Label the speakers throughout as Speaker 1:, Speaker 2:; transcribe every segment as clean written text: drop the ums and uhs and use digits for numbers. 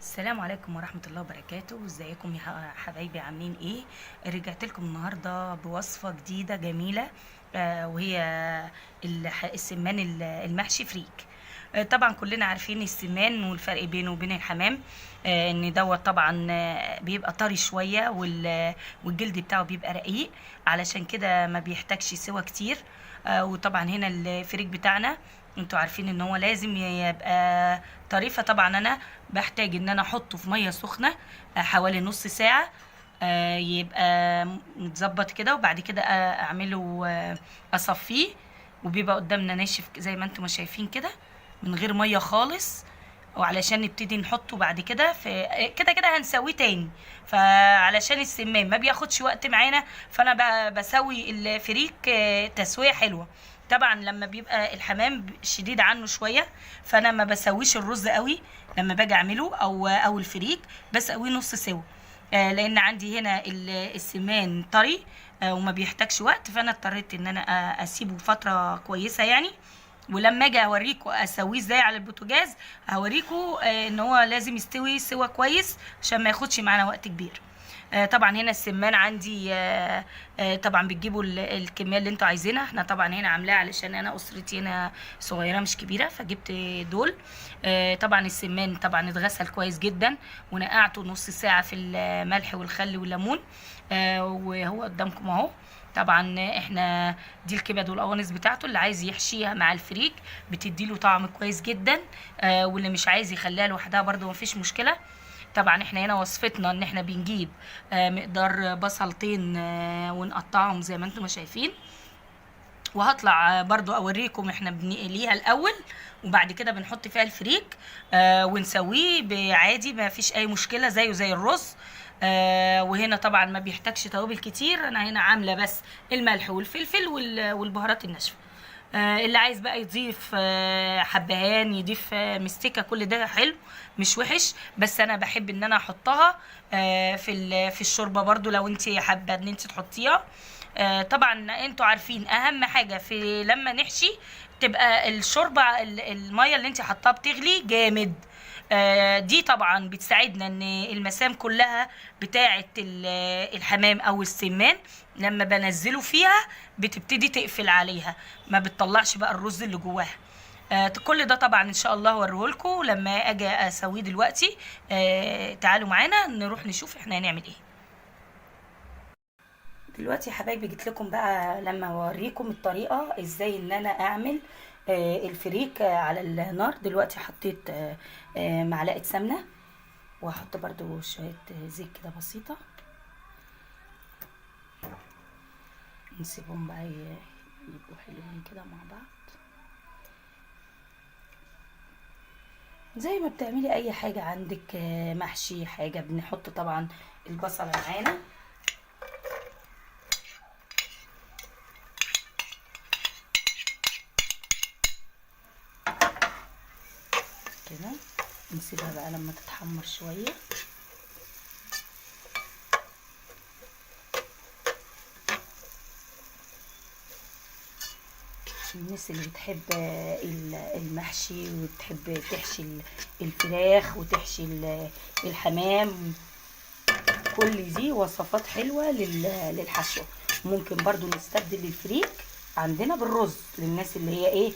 Speaker 1: السلام عليكم ورحمة الله وبركاته. ازيكم يا حبايبي، عاملين ايه؟ رجعت لكم النهاردة بوصفة جديدة جميلة. وهي السمان المحشي فريك. طبعا كلنا عارفين السمان والفرق بينه وبين الحمام. ان دوت طبعا بيبقى طري شوية والجلد بتاعه بيبقى رقيق، علشان كده ما بيحتاجش سوا كتير. وطبعا هنا الفريك بتاعنا انتوا عارفين ان هو لازم يبقى طريفة. طبعا انا بحتاج ان انا احطه في ميه سخنه حوالي نص ساعه، يبقى متظبط كده، وبعد كده اعمله، اصفيه، وبيبقى قدامنا ناشف زي ما انتم ما شايفين كده، من غير ميه خالص. وعلشان نبتدي نحطه بعد كده في كده كده هنسويه تاني، فعلشان السمان ما بياخدش وقت معانا، فانا بسوي الفريك تسويه حلوه. طبعا لما بيبقى الحمام شديد عنه شويه، فانا ما بسويش الرز قوي لما باجي اعمله او الفريك، بسويه نص سوا. لان عندي هنا السمان طري، وما بيحتاجش وقت، فانا اضطريت ان انا اسيبه فتره كويسه يعني. ولما اجي اوريكم اسويه ازاي على البوتاجاز، هوريكم ان هو لازم يستوي سوا كويس عشان ما ياخدش معانا وقت كبير. طبعا هنا السمان عندي، طبعا بتجيبوا الكميه اللي انتوا عايزينها. احنا طبعا هنا عاملاه علشان انا اسرتي هنا صغيره مش كبيره، فجبت دول. طبعا السمان طبعا اتغسل كويس جدا، ونقعته نص ساعه في الملح والخل والليمون. وهو قدامكم اهو. طبعا احنا دي الكبد والقوانص بتاعته، اللي عايز يحشيها مع الفريك بتديله طعم كويس جدا، واللي مش عايز يخليها لوحدها برده مفيش مشكله. طبعا احنا هنا وصفتنا ان احنا بنجيب مقدار بصلتين، ونقطعهم زي ما انتم ما شايفين. وهطلع برضو اوريكم احنا بنقليها الاول، وبعد كده بنحط فيها الفريك، ونسويه عادي ما فيش اي مشكله زيه زي الرز. وهنا طبعا ما بيحتاجش توابل كتير، انا هنا عامله بس الملح والفلفل والبهارات الناشفه. اللي عايز بقى يضيف حبهان، يضيف مستكه، كل ده حلو مش وحش، بس انا بحب ان انا احطها في الشوربه برضو لو انت حابه ان انت تحطيها. طبعا انتوا عارفين اهم حاجه في لما نحشي تبقى الشوربه، الميه اللي انت حطاها بتغلي جامد. دي طبعا بتساعدنا ان المسام كلها بتاعه الحمام او السمان لما بنزله فيها بتبتدي تقفل عليها، ما بتطلعش بقى الرز اللي جواها. كل ده طبعا ان شاء الله هوريهولكم لما اجي اسويه دلوقتي. تعالوا معانا نروح نشوف احنا هنعمل ايه دلوقتي يا حبايبي. جيت لكم بقى لما اوريكم الطريقه ازاي ان انا اعمل الفريك على النار. دلوقتي حطيت معلقه سمنه، وهحط برضو شويه زيت كده بسيطه، نسيبهم بقى يبقوا حلوين كده مع بعض زي ما بتعملي اي حاجه عندك، محشي حاجه. بنحط طبعا البصله معانا كده، نسيبها بقى لما تتحمر شويه. الناس اللي بتحب المحشي وتحب تحشي الفراخ وتحشي الحمام، كل دي وصفات حلوة للحشو. ممكن برضو نستبدل الفريك عندنا بالرز، للناس اللي هي ايه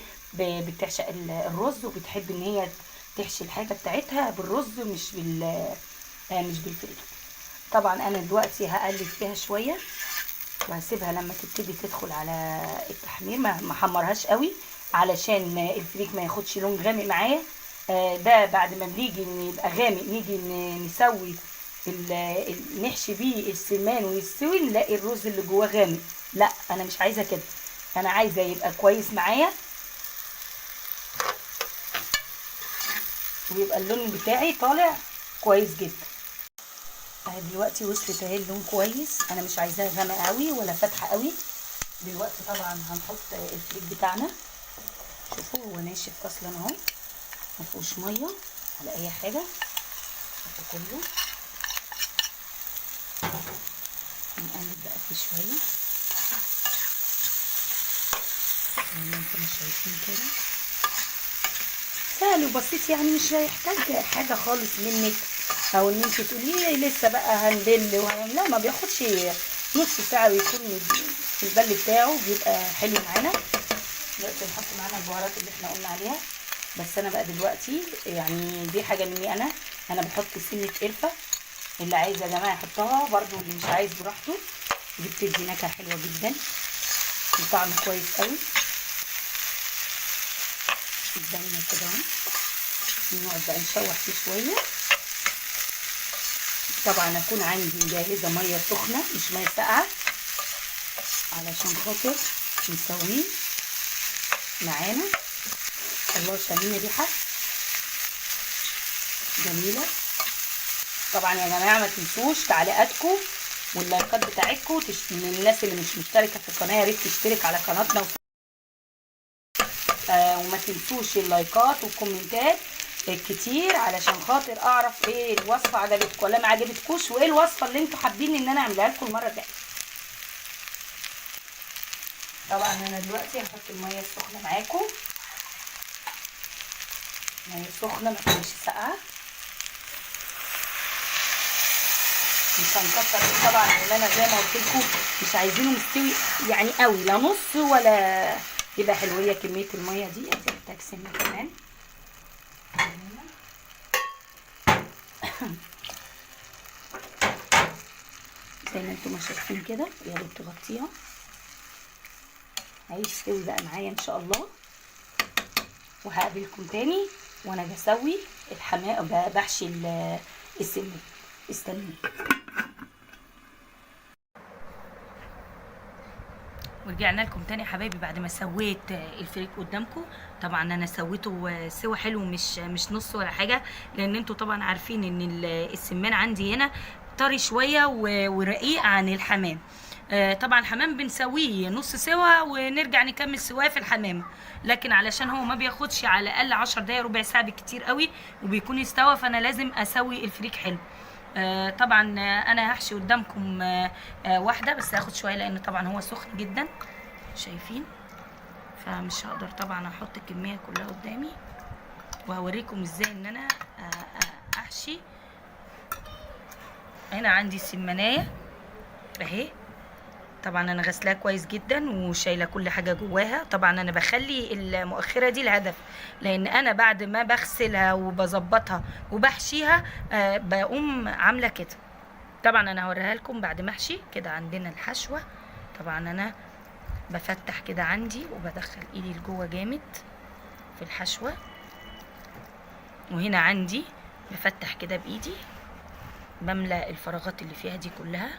Speaker 1: بتعشق الرز وبتحب ان هي تحشي الحاجة بتاعتها بالرز مش بالفريك. طبعا انا دلوقتي هقلب فيها شوية وهسيبها لما تبتدي تدخل على التحمير، ما حمرهاش قوي علشان الفريك ما ياخدش لون غامق معايا. ده بعد ما بنيجي يبقى غامق نيجي نسوي نحشي بيه السمان ويستوي، نلاقي الرز اللي جواه غامق. لا انا مش عايزه كده، انا عايزه يبقى كويس معايا ويبقى اللون بتاعي طالع كويس جدا. اهي دلوقتي وصلت اهي اللون كويس، انا مش عايزاه غامق قوي ولا فاتحه قوي. دلوقتي طبعا هنحط الفريك بتاعنا. شوفوا هو ناشف اصلا اهو، ما فيهوش ميه ولا اي حاجه. نحط كله، نقلب بقى فيه شويه زي ما انتم شايفين كده. سهل وبسيط يعني، مش هيحتاج حاجه خالص منك. او ان انت تقولي لسه بقى هنبل لا، ما بياخدش نص ساعه ويكون البل بتاعه بيبقى حلو معانا. دلوقتي نحط معانا البهارات اللي احنا قلنا عليها. بس انا بقى دلوقتي يعني دي حاجه مني انا بحط سنه قرفه. اللي عايز يا جماعه يحطها برضو، اللي مش عايز براحته. دي بتدي نكهه حلوه جدا وطعم كويس قوي. قدامنا كده اهو، نقعد بقى نشوح فيه شويه. طبعا اكون عندي مجهزه ميه سخنه مش ميه ساقعه علشان خاطر نسويه معانا. الله، شامين ريحه جميله. طبعا يا جماعه ما تنسوش تعليقاتكم واللايكات بتاعتكم. من الناس اللي مش مشتركه في القناه يا ريت تشترك على قناتنا وما تنسوش اللايكات والكومنتات كتير علشان خاطر اعرف ايه الوصفه عجبتكم ولا ما عجبتكوش، وايه الوصفه اللي انتوا حابين ان انا اعملها لكم المره الجايه. طبعا انا دلوقتي هحط الميه السخنه معاكم. ميه سخنه ما تكونش ساقعه. مش هنكتر طبعا، لان انا زي ما قلت لكم مش عايزينه مستوي يعني قوي، لا نص ولا يبقى حلويه. كميه الميه دي هتحتاج سنه كمان. زي ما انتم ما شايفين كده، يا ريت تغطيها. هيستوي بقى معايا ان شاء الله، وهقابلكم تاني وانا بسوي بحشي السمين. استنوا. ورجعنا لكم تاني يا حبايبي بعد ما سويت الفريك قدامكم. طبعا انا سويته سوا حلو، مش نص ولا حاجه، لان انتوا طبعا عارفين ان السمان عندي هنا طري شويه ورقيق عن الحمام. طبعا الحمام بنسويه نص سوا ونرجع نكمل سواه في الحمام، لكن علشان هو ما بياخدش على الاقل 10 دقايق ربع ساعه بالكتير قوي وبيكون استوى، فانا لازم اسوي الفريك حلو. طبعا انا هحشي قدامكم واحده بس، هاخد شويه لان طبعا هو سخن جدا شايفين، فمش هقدر طبعا احط الكميه كلها قدامي. وهوريكم ازاي ان انا احشي. هنا عندي سمنايه اهي، طبعا انا غسلاها كويس جدا وشايله كل حاجه جواها. طبعا انا بخلي المؤخره دي الهدف، لان انا بعد ما بغسلها وبظبطها وبحشيها بقوم عامله كده. طبعا انا هوريها لكم بعد ما احشي كده. عندنا الحشوه، طبعا انا بفتح كده عندي وبدخل ايدي لجوه جامد في الحشوه، وهنا عندي بفتح كده بايدي بملى الفراغات اللي فيها دي كلها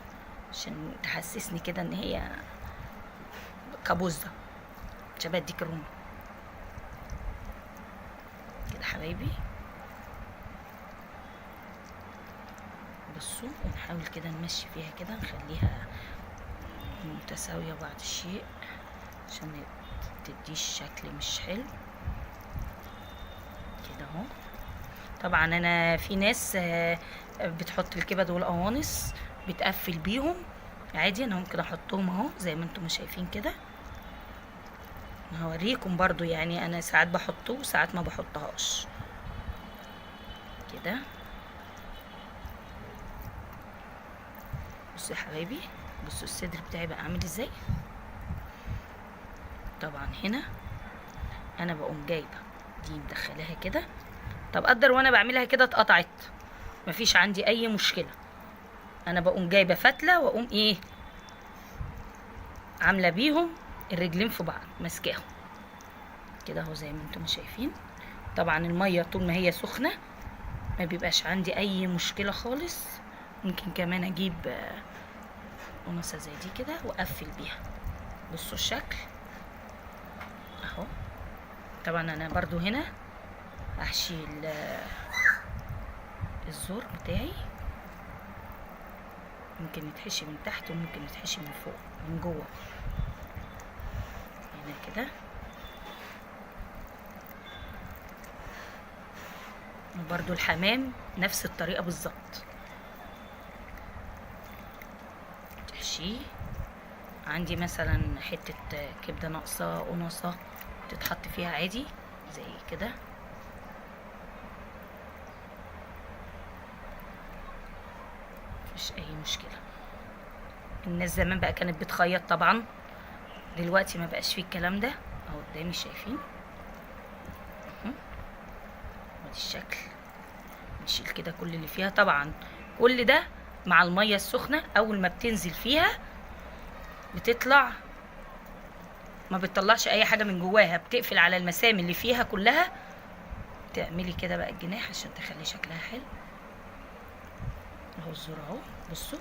Speaker 1: عشان تحسسني كده ان هي كابوزه شبه ديك الرومي كده حبايبي. بصوا، ونحاول كده نمشي فيها كده، نخليها متساويه بعض الشيء عشان تديش شكل مش حلو كده اهو. طبعا انا في ناس بتحط الكبد والقوانص بتقفل بيهم عادي، انا ممكن احطهم اهو زي ما انتم شايفين كده. هوريكم برضو يعني انا ساعات بحطه وساعات ما بحطهاش كده. بصوا يا حبايبي، بصوا الصدر بتاعي بقى عامل ازاي. طبعا هنا انا بقوم جايبه دي مدخلاها كده. طب قدر وانا بعملها كده اتقطعت، مفيش عندي اي مشكله. انا بقوم جايبه فتله واقوم ايه عامله بيهم الرجلين في بعض ماسكاهم كده اهو زي ما انتم شايفين. طبعا الميه طول ما هي سخنه ما بيبقاش عندي اي مشكله خالص. ممكن كمان اجيب قماشه زي دي كده واقفل بيها. بصوا الشكل اهو. طبعا انا برضو هنا هحشي الزور بتاعي، ممكن يتحشي من تحت وممكن يتحشي من فوق من جوه هنا كده. وبرضو الحمام نفس الطريقه بالظبط، تحشيه. عندي مثلا حته كبده ناقصه قناصه تتحط فيها عادي زي كده. مفيش اي مشكله. الناس زمان بقى كانت بتخيط طبعا، دلوقتي ما بقاش فيه الكلام ده. اهو قدامي شايفين ادي الشكل. نشيل كده كل اللي فيها. طبعا كل ده مع الميه السخنه، اول ما بتنزل فيها بتطلع، ما بتطلعش اي حاجه من جواها، بتقفل على المسام اللي فيها كلها. تعملي كده بقى الجناح عشان تخلي شكلها حلو. اهو الزور اهو، بصوا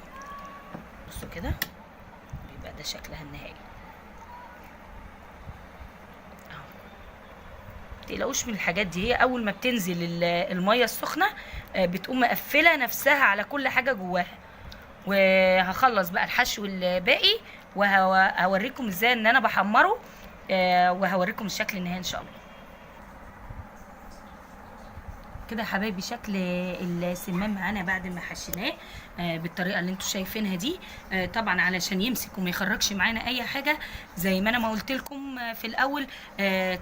Speaker 1: بصوا كده بيبقى ده شكلها النهائي. اهو متقلقوش من الحاجات دي، هي اول ما بتنزل الميه السخنه بتقوم مقفله نفسها على كل حاجه جواها. وهخلص بقى الحشو الباقي وهوريكم ازاي ان انا بحمره، وهوريكم الشكل النهائي ان شاء الله. كده يا حبايبي شكل السمان معانا بعد ما حشيناه بالطريقه اللي انتوا شايفينها دي. طبعا علشان يمسك وما يخرجش معانا اي حاجه، زي ما انا ما قلت لكم في الاول،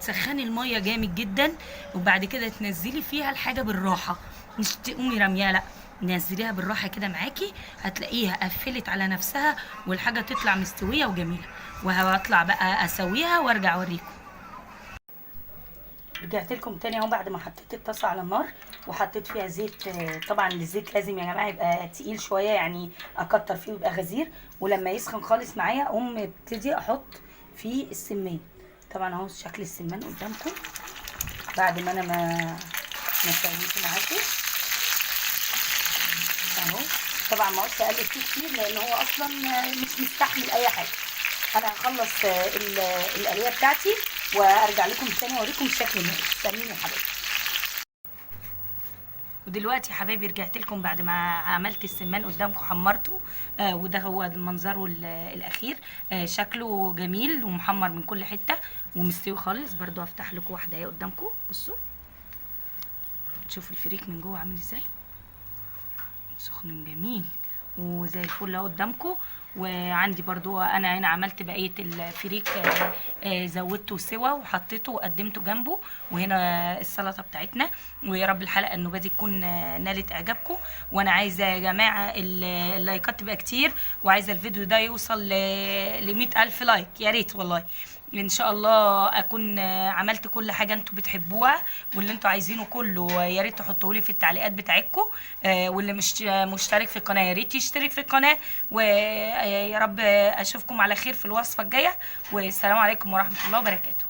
Speaker 1: تسخني الميه جامد جدا، وبعد كده تنزلي فيها الحاجه بالراحه، مش تقومي رميها، لا نزليها بالراحه كده معاكي، هتلاقيها قفلت على نفسها والحاجه تطلع مستويه وجميله. وهطلع بقى اسويها وارجع اوريكم. رجعت لكم تاني اهو بعد ما حطيت الطاسه على النار وحطيت فيها زيت. طبعا الزيت لازم يا جماعه يبقى تقيل شويه، يعني اكتر فيه ويبقى غزير، ولما يسخن خالص معايا اقوم ابتدي احط فيه السمان. طبعا اهو شكل السمان قدامكم بعد ما انا ما سويته معاكم اهو. طبعا ما قلت اقلب فيه كتير لان هو اصلا مش مستحمل اي حاجه. انا هخلص القليه بتاعتي وارجع لكم تاني اوريكم الشكل النهائي. استنوني يا حبايبي. ودلوقتي يا حبايبي رجعت لكم بعد ما عملت السمان قدامكم حمرته. وده هو منظره الاخير. شكله جميل ومحمر من كل حته ومستوي خالص. برضو هفتح لكم واحده اهي قدامكم، بصوا شوفوا الفريك من جوه عامل ازاي، سخن جميل وزي الفل اهو قدامكم. وعندي برضو انا هنا عملت بقيه الفريك، زودته سوا وحطيته وقدمته جنبه. وهنا السلطه بتاعتنا. ويا رب الحلقه النوبه تكون نالت اعجابكم. وانا عايزه يا جماعه اللايكات تبقى كتير، وعايزه الفيديو ده يوصل ل 100,000 لايك يا ريت والله. ان شاء الله اكون عملت كل حاجه انتوا بتحبوها، واللي انتوا عايزينه كله يا ريت تحطوه لي في التعليقات بتاعتكم. واللي مش مشترك في القناه يا ريت يشترك في القناه. ويا رب اشوفكم على خير في الوصفه الجايه، والسلام عليكم ورحمه الله وبركاته.